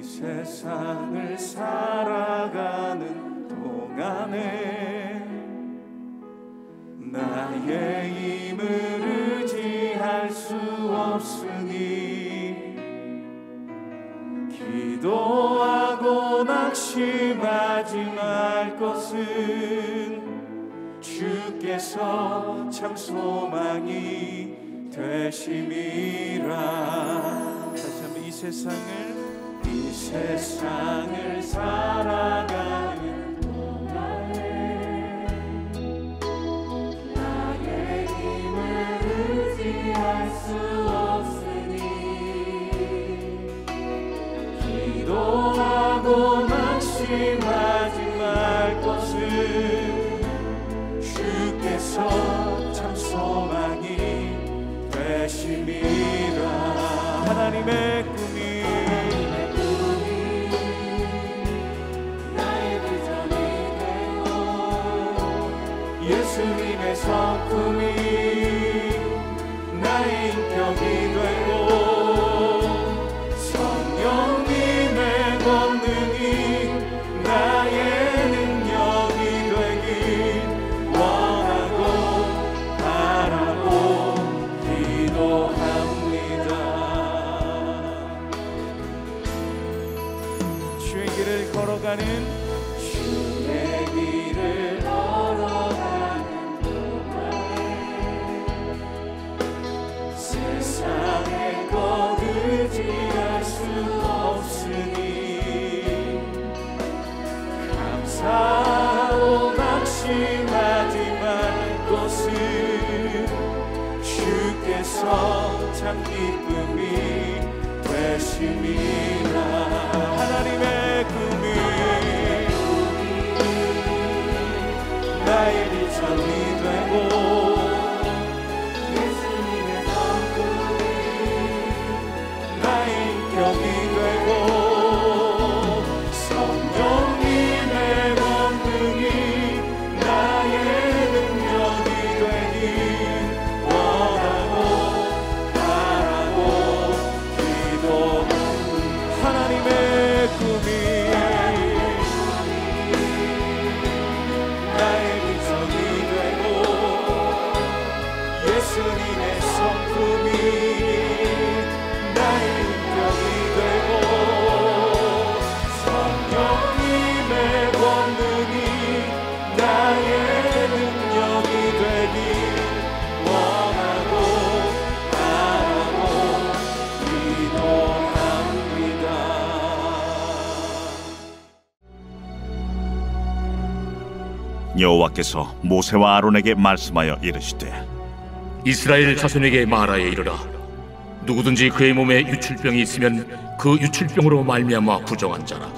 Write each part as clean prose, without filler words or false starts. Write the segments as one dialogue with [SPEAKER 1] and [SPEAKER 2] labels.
[SPEAKER 1] 세상을 살아가는 동안에 나의 힘을 의지할 수 없으니 기도하고 낙심하지 말 것은 주께서 참 소망이 되심이라. 다시 한번 이 세상을 살아가는 동안에 나의 힘을 의지할 수 없으니 기도하고 낙심하지 말 것은 주께서 참 소망이 되심이라. 하나님의 꿈이 예수님의 성품이 나의 인격이 되고 성령님의 권능이 나의 능력이 되길 원하고 바라고 기도합니다. 주의 길을 걸어가는 세상의 것 의지할 수 없으니 감사하고 낙심하지 말 것은 주께서 참 기쁨이 되심이라. 하나님의 꿈이 나의 비전이 되고 인격이 되고 성령님의 권능이 나의 능력이 되길 원하고 바라고 기도합니다. 하나님의 꿈이 나의 비전이 되고 예수님의 성품이 나의 인격이 되고 성령님의 권능이 나의 능력이 되길 원하고 바라고 기도합니다.
[SPEAKER 2] 여호와께서 모세와 아론에게 말씀하여 이르시되
[SPEAKER 3] 이스라엘 자손에게 말하여 이르라. 누구든지 그의 몸에 유출병이 있으면 그 유출병으로 말미암아 부정한 자라.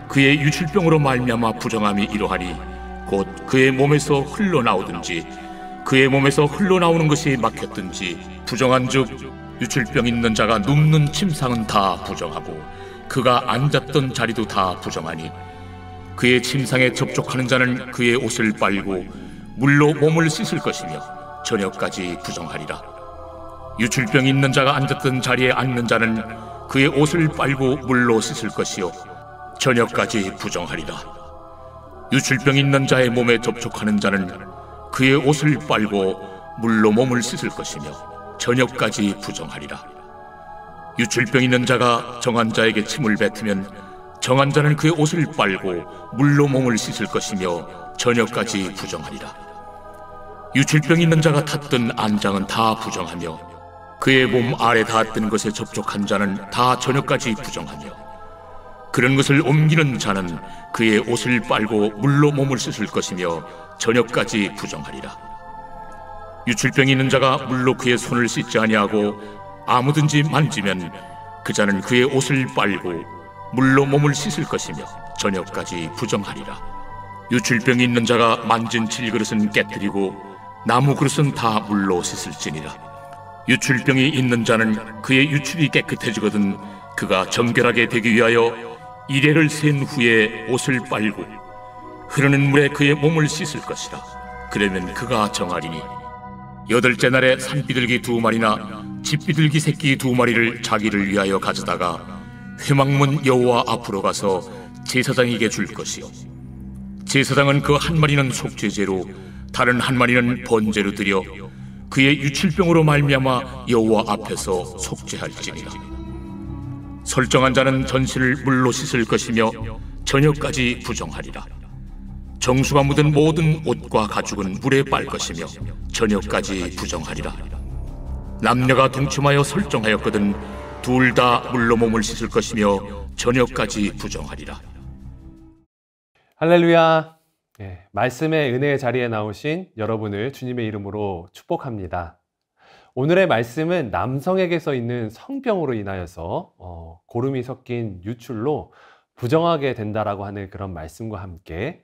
[SPEAKER 3] 그의 유출병으로 말미암아 부정함이 이러하니 곧 그의 몸에서 흘러나오든지 그의 몸에서 흘러나오는 것이 막혔든지 부정한즉 유출병 있는 자가 눕는 침상은 다 부정하고 그가 앉았던 자리도 다 부정하니 그의 침상에 접촉하는 자는 그의 옷을 빨고 물로 몸을 씻을 것이며 저녁까지 부정하리라. 유출병이 있는 자가 앉았던 자리에 앉는 자는 그의 옷을 빨고 물로 씻을 것이요 저녁까지 부정하리라. 유출병이 있는 자의 몸에 접촉하는 자는 그의 옷을 빨고 물로 몸을 씻을 것이며 저녁까지 부정하리라. 유출병 있는 자가 정한 자에게 침을 뱉으면 정한 자는 그의 옷을 빨고 물로 몸을 씻을 것이며 저녁까지 부정하리라. 유출병 있는 자가 탔던 안장은 다 부정하며 그의 몸 아래 닿았던 것에 접촉한 자는 다 저녁까지 부정하며 그런 것을 옮기는 자는 그의 옷을 빨고 물로 몸을 씻을 것이며 저녁까지 부정하리라. 유출병이 있는 자가 물로 그의 손을 씻지 아니하고 아무든지 만지면 그 자는 그의 옷을 빨고 물로 몸을 씻을 것이며 저녁까지 부정하리라. 유출병이 있는 자가 만진 질그릇은 깨뜨리고 나무 그릇은 다 물로 씻을지니라. 유출병이 있는 자는 그의 유출이 깨끗해지거든 그가 정결하게 되기 위하여 이레를 센 후에 옷을 빨고 흐르는 물에 그의 몸을 씻을 것이라. 그러면 그가 정하리니 8째 날에 산비둘기 2마리나 집비둘기 새끼 2마리를 자기를 위하여 가져다가 회막문 여호와 앞으로 가서 제사장에게 줄 것이요 제사장은 그 한 마리는 속죄제로 다른 한 마리는 번제로 드려 그의 유출병으로 말미암아 여호와 앞에서 속죄할지니라. 설정한 자는 전신을 물로 씻을 것이며 저녁까지 부정하리라. 정수가 묻은 모든 옷과 가죽은 물에 빨 것이며 저녁까지 부정하리라. 남녀가 동침하여 설정하였거든 둘 다 물로 몸을 씻을 것이며 저녁까지 부정하리라.
[SPEAKER 4] 할렐루야. 말씀의 은혜의 자리에 나오신 여러분을 주님의 이름으로 축복합니다. 오늘의 말씀은 남성에게서 있는 성병으로 인하여서 고름이 섞인 유출로 부정하게 된다라고 하는 그런 말씀과 함께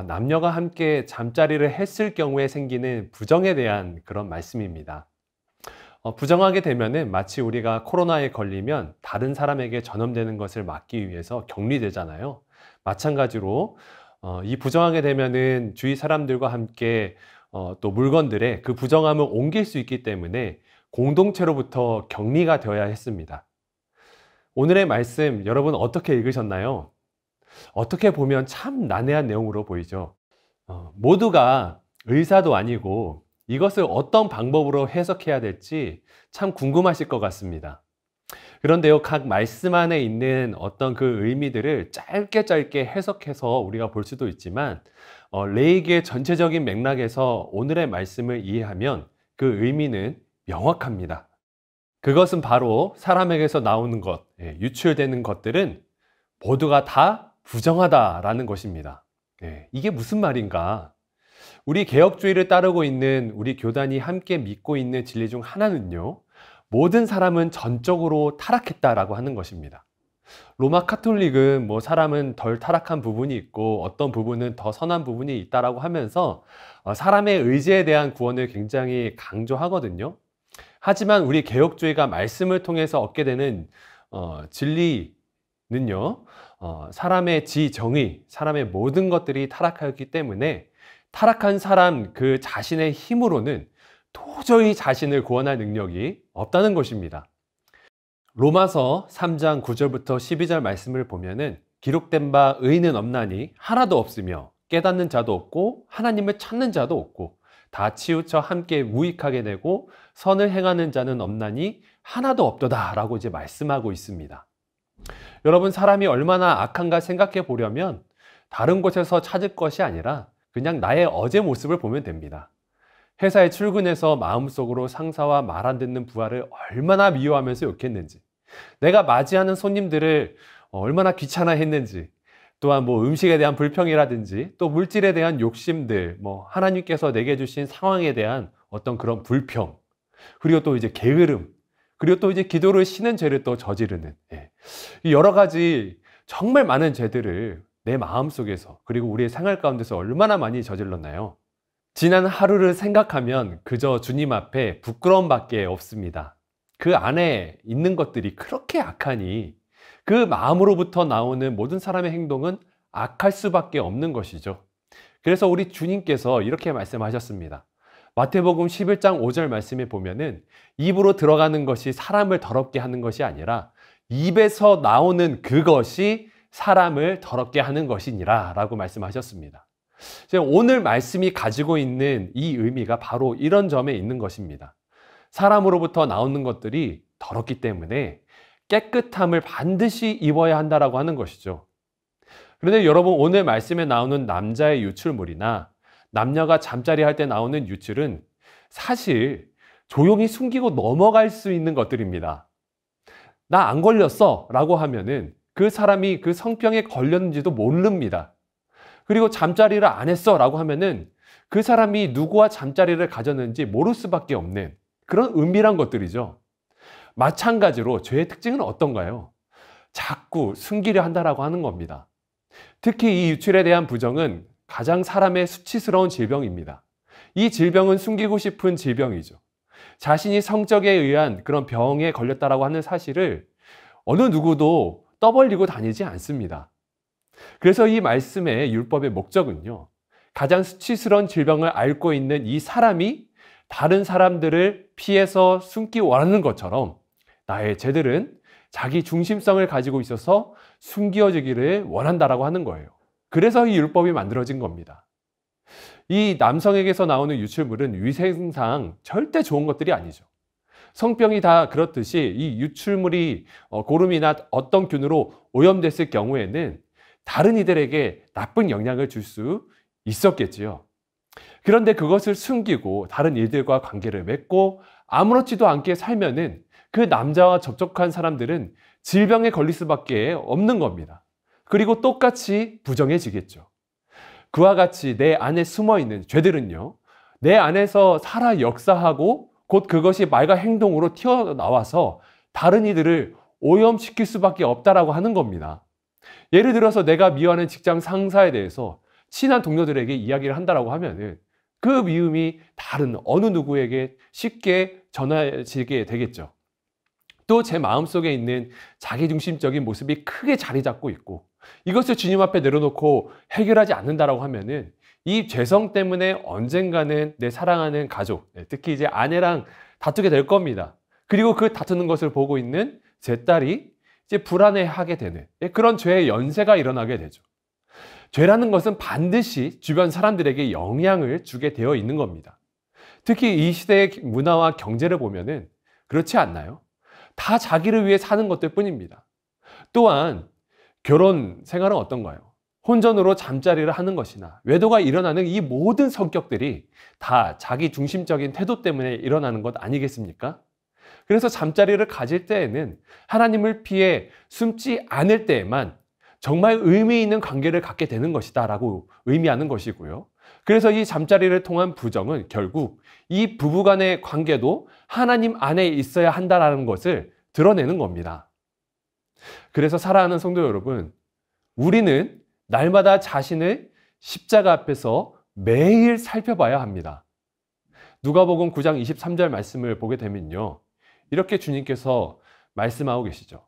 [SPEAKER 4] 남녀가 함께 잠자리를 했을 경우에 생기는 부정에 대한 그런 말씀입니다. 부정하게 되면은 마치 우리가 코로나에 걸리면 다른 사람에게 전염되는 것을 막기 위해서 격리되잖아요. 마찬가지로 이 부정하게 되면은 주위 사람들과 함께 또 물건들에 그 부정함을 옮길 수 있기 때문에 공동체로부터 격리가 되어야 했습니다. 오늘의 말씀 여러분 어떻게 읽으셨나요? 어떻게 보면 참 난해한 내용으로 보이죠. 모두가 의사도 아니고 이것을 어떤 방법으로 해석해야 될지 참 궁금하실 것 같습니다. 그런데요, 각 말씀 안에 있는 어떤 그 의미들을 짧게 해석해서 우리가 볼 수도 있지만 레이기의 전체적인 맥락에서 오늘의 말씀을 이해하면 그 의미는 명확합니다. 그것은 바로 사람에게서 나오는 것, 유출되는 것들은 모두가 다 부정하다라는 것입니다. 이게 무슨 말인가? 우리 개혁주의를 따르고 있는 우리 교단이 함께 믿고 있는 진리 중 하나는요, 모든 사람은 전적으로 타락했다라고 하는 것입니다. 로마 카톨릭은 뭐 사람은 덜 타락한 부분이 있고 어떤 부분은 더 선한 부분이 있다라고 하면서 사람의 의지에 대한 구원을 굉장히 강조하거든요. 하지만 우리 개혁주의가 말씀을 통해서 얻게 되는 진리는요, 사람의 지정의, 사람의 모든 것들이 타락하였기 때문에 타락한 사람 그 자신의 힘으로는 도저히 자신을 구원할 능력이 없다는 것입니다. 로마서 3장 9절부터 12절 말씀을 보면은 기록된 바 의인은 없나니 하나도 없으며 깨닫는 자도 없고 하나님을 찾는 자도 없고 다 치우쳐 함께 무익하게 되고 선을 행하는 자는 없나니 하나도 없도다 라고 이제 말씀하고 있습니다. 여러분, 사람이 얼마나 악한가 생각해 보려면 다른 곳에서 찾을 것이 아니라 그냥 나의 어제 모습을 보면 됩니다. 회사에 출근해서 마음속으로 상사와 말 안 듣는 부하를 얼마나 미워하면서 욕했는지, 내가 맞이하는 손님들을 얼마나 귀찮아했는지, 또한 뭐 음식에 대한 불평이라든지 또 물질에 대한 욕심들, 뭐 하나님께서 내게 주신 상황에 대한 어떤 그런 불평, 그리고 또 이제 게으름, 그리고 또 이제 기도를 쉬는 죄를 또 저지르는 여러 가지 정말 많은 죄들을 내 마음속에서 그리고 우리의 생활 가운데서 얼마나 많이 저질렀나요? 지난 하루를 생각하면 그저 주님 앞에 부끄러움밖에 없습니다. 그 안에 있는 것들이 그렇게 악하니 그 마음으로부터 나오는 모든 사람의 행동은 악할 수밖에 없는 것이죠. 그래서 우리 주님께서 이렇게 말씀하셨습니다. 마태복음 11장 5절 말씀에 보면은 입으로 들어가는 것이 사람을 더럽게 하는 것이 아니라 입에서 나오는 그것이 사람을 더럽게 하는 것이니라 라고 말씀하셨습니다. 오늘 말씀이 가지고 있는 이 의미가 바로 이런 점에 있는 것입니다. 사람으로부터 나오는 것들이 더럽기 때문에 깨끗함을 반드시 입어야 한다라고 하는 것이죠. 그런데 여러분, 오늘 말씀에 나오는 남자의 유출물이나 남녀가 잠자리 할 때 나오는 유출은 사실 조용히 숨기고 넘어갈 수 있는 것들입니다. 나 안 걸렸어 라고 하면은 그 사람이 그 성병에 걸렸는지도 모릅니다. 그리고 잠자리를 안 했어 라고 하면은 그 사람이 누구와 잠자리를 가졌는지 모를 수밖에 없는 그런 은밀한 것들이죠. 마찬가지로 죄의 특징은 어떤가요? 자꾸 숨기려 한다라고 하는 겁니다. 특히 이 유출에 대한 부정은 가장 사람의 수치스러운 질병입니다. 이 질병은 숨기고 싶은 질병이죠. 자신이 성적에 의한 그런 병에 걸렸다라고 하는 사실을 어느 누구도 떠벌리고 다니지 않습니다. 그래서 이 말씀의 율법의 목적은요, 가장 수치스러운 질병을 앓고 있는 이 사람이 다른 사람들을 피해서 숨기 원하는 것처럼 나의 죄들은 자기 중심성을 가지고 있어서 숨겨지기를 원한다라고 하는 거예요. 그래서 이 율법이 만들어진 겁니다. 이 남성에게서 나오는 유출물은 위생상 절대 좋은 것들이 아니죠. 성병이 다 그렇듯이 이 유출물이 고름이나 어떤 균으로 오염됐을 경우에는 다른 이들에게 나쁜 영향을 줄 수 있었겠지요. 그런데 그것을 숨기고 다른 이들과 관계를 맺고 아무렇지도 않게 살면은 그 남자와 접촉한 사람들은 질병에 걸릴 수밖에 없는 겁니다. 그리고 똑같이 부정해지겠죠. 그와 같이 내 안에 숨어있는 죄들은요, 내 안에서 살아 역사하고 곧 그것이 말과 행동으로 튀어나와서 다른 이들을 오염시킬 수밖에 없다라고 하는 겁니다. 예를 들어서 내가 미워하는 직장 상사에 대해서 친한 동료들에게 이야기를 한다라고 하면은 그 미움이 다른 어느 누구에게 쉽게 전해지게 되겠죠. 또 제 마음속에 있는 자기중심적인 모습이 크게 자리 잡고 있고 이것을 주님 앞에 내려놓고 해결하지 않는다라고 하면은 이 죄성 때문에 언젠가는 내 사랑하는 가족, 특히 이제 아내랑 다투게 될 겁니다. 그리고 그 다투는 것을 보고 있는 제 딸이 이제 불안해하게 되는 그런 죄의 연쇄가 일어나게 되죠. 죄라는 것은 반드시 주변 사람들에게 영향을 주게 되어 있는 겁니다. 특히 이 시대의 문화와 경제를 보면은 그렇지 않나요? 다 자기를 위해 사는 것들 뿐입니다. 또한 결혼 생활은 어떤가요? 혼전으로 잠자리를 하는 것이나 외도가 일어나는 이 모든 성격들이 다 자기 중심적인 태도 때문에 일어나는 것 아니겠습니까? 그래서 잠자리를 가질 때에는 하나님을 피해 숨지 않을 때에만 정말 의미 있는 관계를 갖게 되는 것이다 라고 의미하는 것이고요. 그래서 이 잠자리를 통한 부정은 결국 이 부부간의 관계도 하나님 안에 있어야 한다는 것을 드러내는 겁니다. 그래서 사랑하는 성도 여러분, 우리는 날마다 자신을 십자가 앞에서 매일 살펴봐야 합니다. 누가복음 9장 23절 말씀을 보게 되면요, 이렇게 주님께서 말씀하고 계시죠.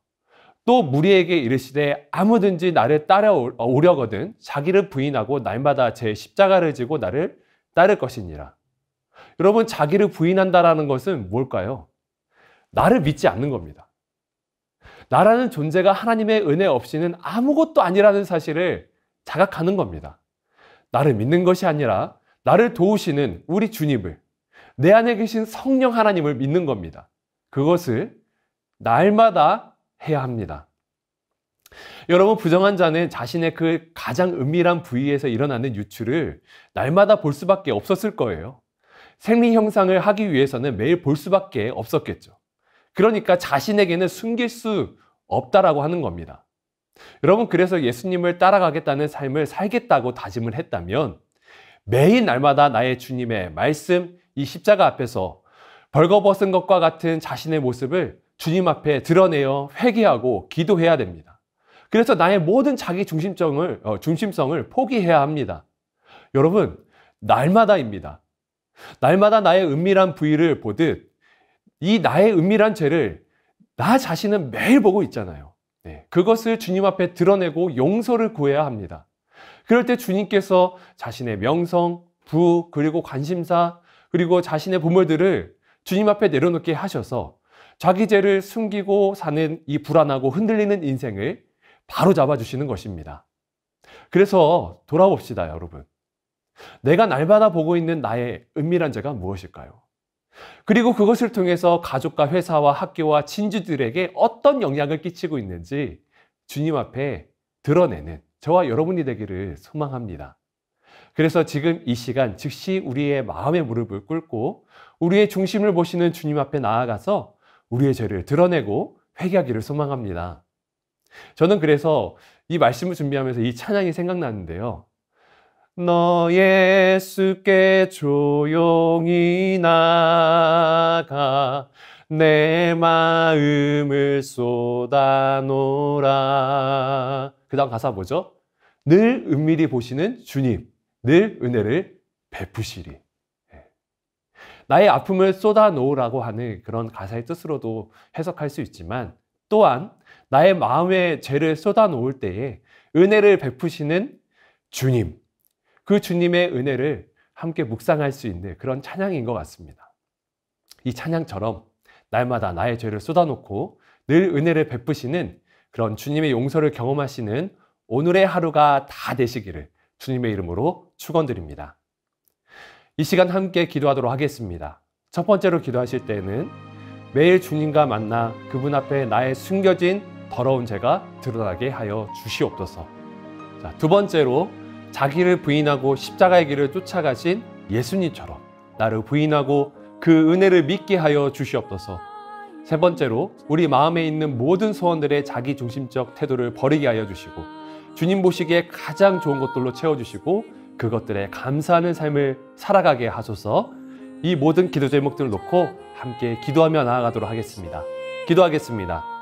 [SPEAKER 4] 또 무리에게 이르시되 아무든지 나를 따라오려거든 자기를 부인하고 날마다 제 십자가를 지고 나를 따를 것이니라. 여러분, 자기를 부인한다라는 것은 뭘까요? 나를 믿지 않는 겁니다. 나라는 존재가 하나님의 은혜 없이는 아무것도 아니라는 사실을 자각하는 겁니다. 나를 믿는 것이 아니라 나를 도우시는 우리 주님을, 내 안에 계신 성령 하나님을 믿는 겁니다. 그것을 날마다 해야 합니다. 여러분, 부정한 자는 자신의 그 가장 은밀한 부위에서 일어나는 유출을 날마다 볼 수밖에 없었을 거예요. 생리 형상을 하기 위해서는 매일 볼 수밖에 없었겠죠. 그러니까 자신에게는 숨길 수 없다라고 하는 겁니다. 여러분, 그래서 예수님을 따라가겠다는 삶을 살겠다고 다짐을 했다면 매일 날마다 나의 주님의 말씀, 이 십자가 앞에서 벌거벗은 것과 같은 자신의 모습을 주님 앞에 드러내어 회개하고 기도해야 됩니다. 그래서 나의 모든 자기 중심성을 포기해야 합니다. 여러분, 날마다입니다. 날마다 나의 은밀한 부위를 보듯 이 나의 은밀한 죄를 나 자신은 매일 보고 있잖아요. 그것을 주님 앞에 드러내고 용서를 구해야 합니다. 그럴 때 주님께서 자신의 명성, 부, 그리고 관심사, 그리고 자신의 보물들을 주님 앞에 내려놓게 하셔서 자기 죄를 숨기고 사는 이 불안하고 흔들리는 인생을 바로 잡아주시는 것입니다. 그래서 돌아봅시다, 여러분. 내가 날마다 보고 있는 나의 은밀한 죄가 무엇일까요? 그리고 그것을 통해서 가족과 회사와 학교와 친지들에게 어떤 영향을 끼치고 있는지 주님 앞에 드러내는 저와 여러분이 되기를 소망합니다. 그래서 지금 이 시간 즉시 우리의 마음의 무릎을 꿇고 우리의 중심을 보시는 주님 앞에 나아가서 우리의 죄를 드러내고 회개하기를 소망합니다. 저는 그래서 이 말씀을 준비하면서 이 찬양이 생각나는데요. 너 예수께 조용히 나가 내 마음을 쏟아놓으라. 그 다음 가사 뭐죠? 늘 은밀히 보시는 주님, 늘 은혜를 베푸시리. 나의 아픔을 쏟아놓으라고 하는 그런 가사의 뜻으로도 해석할 수 있지만, 또한 나의 마음의 죄를 쏟아놓을 때에 은혜를 베푸시는 주님, 그 주님의 은혜를 함께 묵상할 수 있는 그런 찬양인 것 같습니다. 이 찬양처럼 날마다 나의 죄를 쏟아놓고 늘 은혜를 베푸시는 그런 주님의 용서를 경험하시는 오늘의 하루가 다 되시기를 주님의 이름으로 축원드립니다. 이 시간 함께 기도하도록 하겠습니다. 첫 번째로 기도하실 때는 매일 주님과 만나 그분 앞에 나의 숨겨진 더러운 죄가 드러나게 하여 주시옵소서. 자, 두 번째로 자기를 부인하고 십자가의 길을 쫓아가신 예수님처럼 나를 부인하고 그 은혜를 믿게 하여 주시옵소서. 세 번째로 우리 마음에 있는 모든 소원들의 자기중심적 태도를 버리게 하여 주시고 주님 보시기에 가장 좋은 것들로 채워주시고 그것들에 감사하는 삶을 살아가게 하소서. 이 모든 기도 제목들을 놓고 함께 기도하며 나아가도록 하겠습니다. 기도하겠습니다.